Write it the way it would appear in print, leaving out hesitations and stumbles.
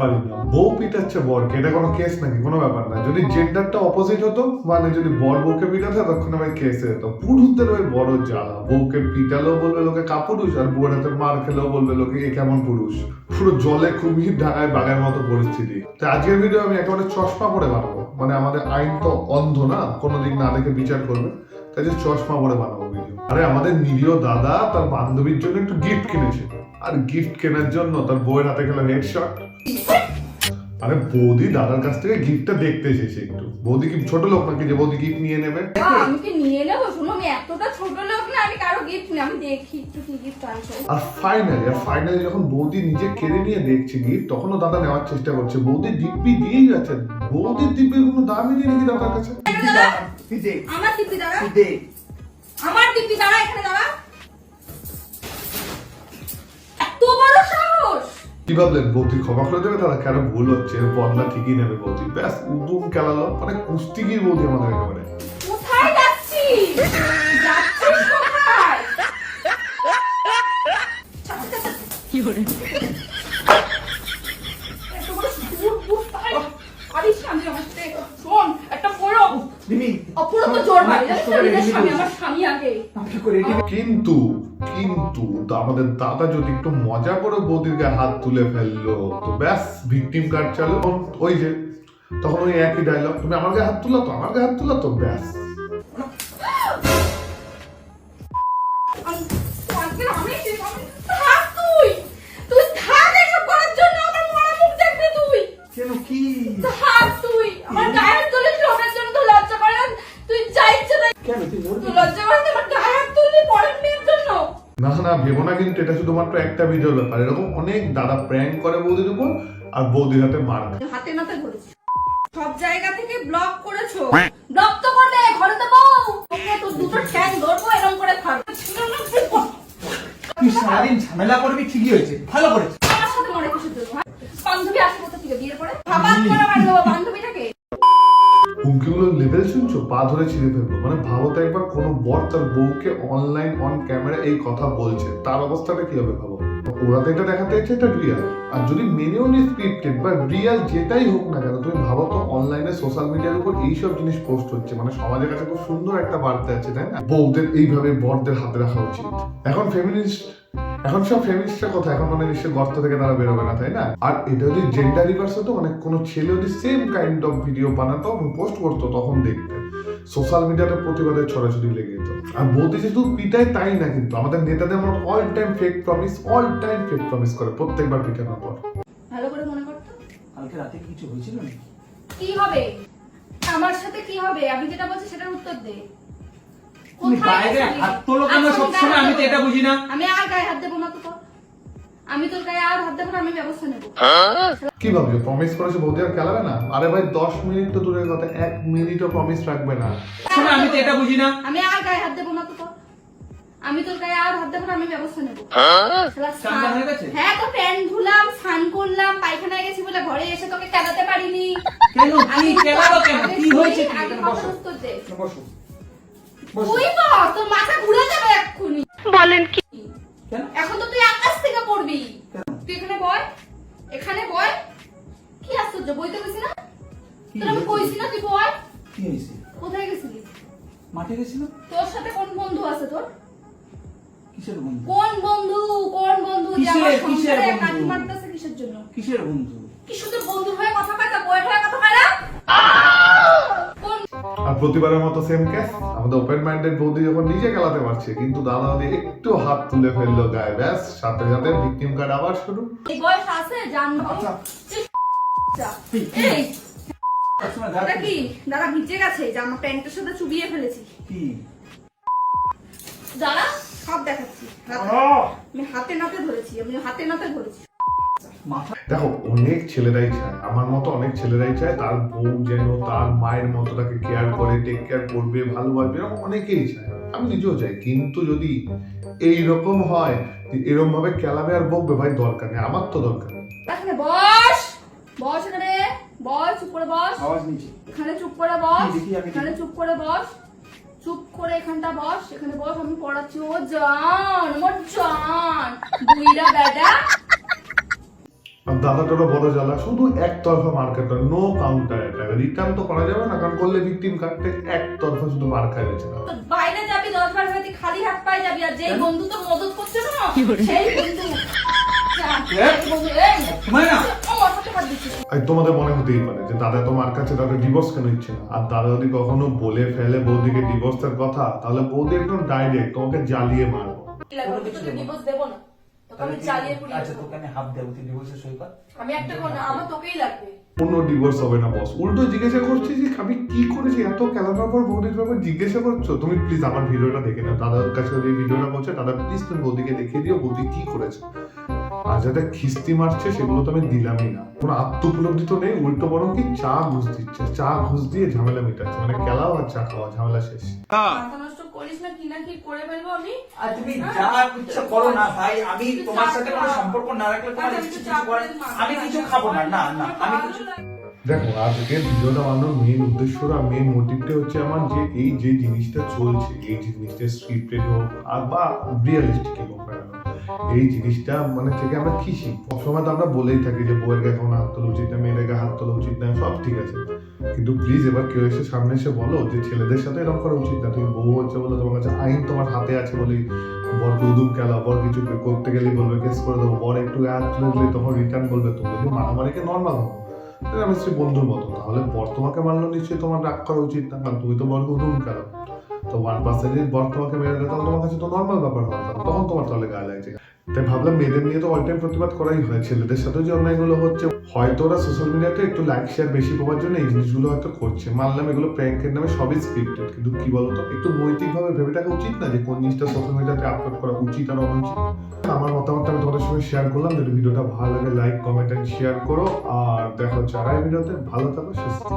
ব্যাপারই না, বউ পিটাচ্ছে বরকে, এটা কোনো কেস নাকি? কোনো ব্যাপার না। যদি জেন্ডারটা অপোজিট হতো, মানে যদি বর বউকে পিটাতো তখন ভাই কেসে হতো। পুরুষদের ওই বড় জ্বালা, বউকে পিটালেও বলবে লোকে কাপুরুষ, আর বউয়ের হাতে মার খেলেও বলবে লোকে এ কেমন পুরুষ। পুরো জলে কুমির ঢাকায় বাঘের মতো পরিস্থিতি। তো আজকের ভিডিও আমি একেবারে চশমা পরে বানাবো, মানে আমাদের আইন তো অন্ধ না, কোনো দিক না দেখে বিচার করবে, তাই যে চশমা পরে বানাবো ভিডিও। আরে আমাদের নিরীহ দাদা তার বান্ধবীর জন্য একটু গিফট কিনেছে, আর গিফট কেনার জন্য তার বউয়ের হাতে গেল হেডশট। আরে বৌদি দাদার কাছ থেকে গিফটটা দেখতে এসেছে একটু। বৌদি কি ছোট লোক নাকি যে বৌদি গিফট নিয়ে নেবে? আমি কি নিয়ে নেবো? শোনো, আমি এতটা ছোট লোক না, আমি কারো গিফট নিই, আমি দেখি একটু কি গিফট আনছো। আর ফাইনালি যখন বৌদি নিজে কেড়ে নিয়ে দেখছে গিফট, তখনও দাদা নেওয়ার চেষ্টা করছে। বৌদি দিব্যি দিয়েই যাচ্ছে। বৌদির দিব্যির কোনো দামই নেই নাকি দাদার কাছে? আমার দিব্যি দাঁড়া, আমার দিব্যি দাঁড়া, এখানে দাঁড়া। এত বড় সাহস! কি ভাবলেন বৌদি ক্ষমা করে দেবে? তারা কেন ভুল হচ্ছে, বদলা ঠিকই নেবে বৌদি। ব্যাস উদুম খেলালো, মানে কুস্তিগির বৌদি আমাদের একেবারে। কোথায় যাচ্ছিস? যাচ্ছিস কোথায়? কি করে? এত বড় বুট পাই। আরে স্বামী আমার সাথে শোন, একটা বড় অপূর্ব জোর মারি, আমার স্বামী আগে। কিন্তু আমাদের দাদা যদি একটু মজা করে বৌদির গায়ে হাত তুলে ফেললো, তো ব্যাস ভিকটিম কার্ড চালু। ওই যে তখন ওই একই ডায়লগ, তুমি আমার গায়ে হাত তুলো তো, আমার গায়ে হাত তুলো তো, ব্যাস। না ভেবো না, কিন্তু এটা শুধুমাত্র একটা ভিডিওর ব্যাপার। এরকম অনেক দাদা প্র্যাঙ্ক করে বৌদির উপর, আর বৌদির হাতে মার খায়। হাতে নাতে ধরেছি, সব জায়গা থেকে ব্লক করেছো। ব্লক তো করলে, ঘরে তো বউ, ওকে তো দুটো ঠ্যাং ধরবো, এরকম করে খাবে। তুই সারাদিন ঝামেলা করবি, ঠিকই হয়েছে, ভালো করেছিস। আমার সাথে মনে কিসের জন্য? বান্ধবী আসে কোথা থেকে বিয়ের পরে? খাবার করে মারি দেবো বান্ধবীটাকে। হুমকিগুলোর লেভেল শুনছো? পা ধরে ছিঁড়ে ফেলবো। মানে ভাবো তো একবার, কোনো বর তার বউকে অনলাইন অন ক্যামেরা এই কথা বলছে, তার অবস্থাটা কি হবে ভাবো। ওরা তো এটা দেখাতে চাইছে এটা রিয়াল, আর যদি মেনেও নি স্ক্রিপ্টেড বা রিয়াল যেটাই হোক না কেন, তুমি ভাবো তো অনলাইনে সোশ্যাল মিডিয়ার উপর এইসব জিনিস পোস্ট হচ্ছে, মানে সমাজের কাছে খুব সুন্দর একটা বার্তা আছে, তাই না? বউদের এইভাবে বরদের হাতে রাখা উচিত। এখন সব ফেমিনিস্টরা কথা, এখন মানে নিশ্চয় গর্ত থেকে তারা বেরোবে না, তাই না? আর এটা যদি জেন্ডার রিভার্স হতো, মানে কোনো ছেলে যদি সেম কাইন্ড অফ ভিডিও বানাতো পোস্ট করতো, তখন দেখতে সোশ্যাল মিডিয়াতে প্রতিবাদের ছড়াছড়ি লেগে যেত। আর বৌদি শুধু পিটায় তাই না, কিন্তু আমাদের নেতাদের মতো অল টাইম ফেক প্রমিস করে প্রত্যেকবার পিটানোর পর। ভালো করে মনে করতো, কালকে রাতে কিছু হয়েছিল না? কি হবে আমার সাথে? কি হবে? আমি যেটা বলছি সেটার উত্তর দে। তুমি বাইরে হাত তোলো কেন সবসময়? আমি তো এটা বুঝি না। আমি আর গায়ে হাত দেবো না তো তোর, আমি তোর গায়ে আর হাত দেবো না, আমি ব্যবস্থা নেবো। কি ভাবছো প্রমিস করেছে বৌদি আর খেলাবে না? আরে ভাই 10 মিনিট তো দূরের কথা, 1 মিনিটও প্রমিস রাখবে না। আমি তো এটা বুঝি না। আমি আর গায়ে হাত দেবো না তো তোর, আমি তোর গায়ে আর হাত দেবো না, আমি ব্যবস্থা নেবো। হ্যাঁ, তো প্যান্ট ধুলাম, স্নান করলাম, পায়খানায় গেছি বলে ঘরে এসে তোকে কেলাতে পারিনি। কেন কি কেলাবো? কেন কি হয়েছে? তুই বল, তোর মাথা ঘুরে যাবে এক্ষুনি। বলেন কি? এখন তো তুই আকাশ থেকে পড়বি। তুই এখানে বয়, এখানে বয়। কি আশ্চর্য, বইতে গেছি না? তোর আমি কইছি না তুই বয়। কি হয়েছে? কোথায় গেছিলি? মাঠে গেছিল। তোর সাথে কোন বন্ধু আছে তোর? কিসের বন্ধু? কোন বন্ধু? যে আমার সংসারে কাটি মারতেছে কিসের জন্য? কিসের বন্ধু? কি শুধু বন্ধুর হয়ে কথা কয়, তা বয়ের হয়ে কথা কয় না? আর প্রতিবারের মতো সেম কেস, আমাদের ওপেন মাইন্ডেড বৌদি যখন নিজে খেলাতে পারছে, কিন্তু দাদা একটু হাত তুলে ফেললো গায়ে, ব্যাস সাথে সাথে ভিকটিম কার্ড আবার শুরু। এই বয়স আছে জানবো। এই এটা কি? দাদা ভিজে গেছে, জামা প্যান্টের সাথে চুবিয়ে ফেলেছি। কি দাদা সব দেখাচ্ছি, আমি হাতে নাতে ধরেছি, দেখো অনেক ছেলেরাই চায়, আমার মতো অনেক ছেলেরাই চায় তার বউ যেন তার মায়ের মতো তাকে কেয়ার করে, টেক কেয়ার করবে, ভালোবাসবে, এরকম অনেকেই চায়, আমি নিজেও চাই। কিন্তু যদি এইরকম হয়, এরকম ভাবে খেলাবে আর বকবে, ভাই দরকার নেই, আমার তো দরকার নেই। এখানে বস, এখানে বস, চুপ করে বস। এখানে চুপ করে বস, এখানে চুপ করে বস, চুপ করে এখানটা বস, এখানে বস, আমি পড়াচ্ছি। ও জান, আমার জান বুইরা বেডা। দাদাটারও বড় জ্বালা, শুধু একতরফা market, no counter attack. Return তো করা যাবে না, কারণ করলে ভিকটিম কার্ডে একতরফা শুধু মার খাই গেছে। তো বাইরে যাবি 10 বার হয়তো খালি হাত পায়ে যাবি, আর যেই বন্ধু তোর মদত করছে না সেই বন্ধু তোমাদের মনে হতেই পারে যে দাদা তো মার কাছে, দাদা ডিভোর্স কেন ইচ্ছে না। আর দাদা যদি কখনো বলে ফেলে বৌদিকে ডিভোর্সের কথা, তাহলে বৌদি একদম ডাইরেক্ট তোমাকে জ্বালিয়ে মারবো। ডিভোর্স দেবো না, তোকে আমি জ্বালিয়ে পুড়িয়ে আচ্ছা তোকে আমি হাফ দেবো, তুই ডিভোর্সের সই কর। আমি একটা কোন আমার তোকেই লাগবে। কোনো ডিভোর্স হবে না বস। উল্টো জিজ্ঞাসা করছি যে আমি কি করেছি, এত কেলানোর পর বৌদির ব্যাপার জিজ্ঞাসা করছো। তুমি প্লিজ আমার ভিডিওটা দেখে নাও, দাদার কাছে যদি ভিডিওটা করছে দাদা প্লিজ তুমি বৌদিকে দেখিয়ে দিও বৌদি কি করেছে। আর যাতে খিস্তি মারছে সেগুলো তো আমি দিলামই না, কোনো আত্ম উপলব্ধি তো নেই, উল্টো বরং কি চা ঘুষ দিচ্ছে, চা ঘুষ দিয়ে ঝামেলা মেটাচ্ছে, মানে কেলাও আর চা খাওয়া, ঝামেলা শেষ। মাথা নষ্ট করিস না, কি না কি করে ফেলবো আমি। আর তুমি যা ইচ্ছা করো না ভাই, আমি তোমার সাথে কোনো সম্পর্ক না রাখলে তোমার ইচ্ছে কিছু করে আমি কিছু খাবো না। না না আমি কিছু। দেখো আজকে ভিডিওটা বানানোর মেইন উদ্দেশ্যটা, মেইন মোটিভটা হচ্ছে আমার যে এই যে জিনিসটা চলছে, এই জিনিসটা স্ক্রিপ্টেড হোক আর বা রিয়েলিস্টিক হোক না কেন, এই জিনিসটা মানে থেকে আমরা কি শিখবো। সবসময় তো আমরা বলেই থাকি যে বউয়ের গায়ে কখনো হাত তোলা উচিত না, মেয়েদের গায়ে হাত তোলা উচিত না, সব ঠিক আছে, কিন্তু প্লিজ এবার কেউ এসে সামনে এসে বলো যে ছেলেদের সাথে এরকম করা উচিত না। তুমি বউ হচ্ছে বলে তোমার কাছে আইন তোমার হাতে আছে বলে বরকে উদুম খেলা, বর কিছু করতে গেলে বলবে কেস করে দেবো, বর একটু হাত তুলে দিলে তখন রিটার্ন বলবে তুমি যদি মারামারিকে নর্মাল হবো আমি স্ত্রী বন্ধুর মতো, তাহলে বর তোমাকে মারলো নিশ্চয়ই তোমার রাগ করা উচিত না, কারণ তুমি তো বরকে উদুম খেলো। তো 1% যদি বর তোমাকে মেরে দেয় তাহলে তোমার কাছে তো নর্মাল ব্যাপার হয়, তখন তোমার তাহলে গায়ে লাগছে। তাই ভাবলাম মেয়েদের নিয়ে তো অল টাইম প্রতিবাদ করাই হয়, ছেলেদের সাথেও যে অন্যায়গুলো হচ্ছে হয়তো ওরা সোশ্যাল মিডিয়াতে একটু লাইক শেয়ার বেশি পাওয়ার জন্য এই জিনিসগুলো হয়তো করছে, মানলাম এগুলো প্র্যাঙ্কের নামে সবই স্ক্রিপ্টেড, কিন্তু কি বলতো একটু নৈতিকভাবে ভেবে দেখা উচিত না যে কোন জিনিসটা সোশ্যাল মিডিয়াতে আপলোড করা উচিত আর অনুচিত। আমার মতামতটা আমি তোমাদের সঙ্গে শেয়ার করলাম। যদি ভিডিওটা ভালো লাগে লাইক কমেন্ট এন্ড শেয়ার করো, আর দেখো যারা এই ভিডিওতে ভালো থাকো সুস্থ।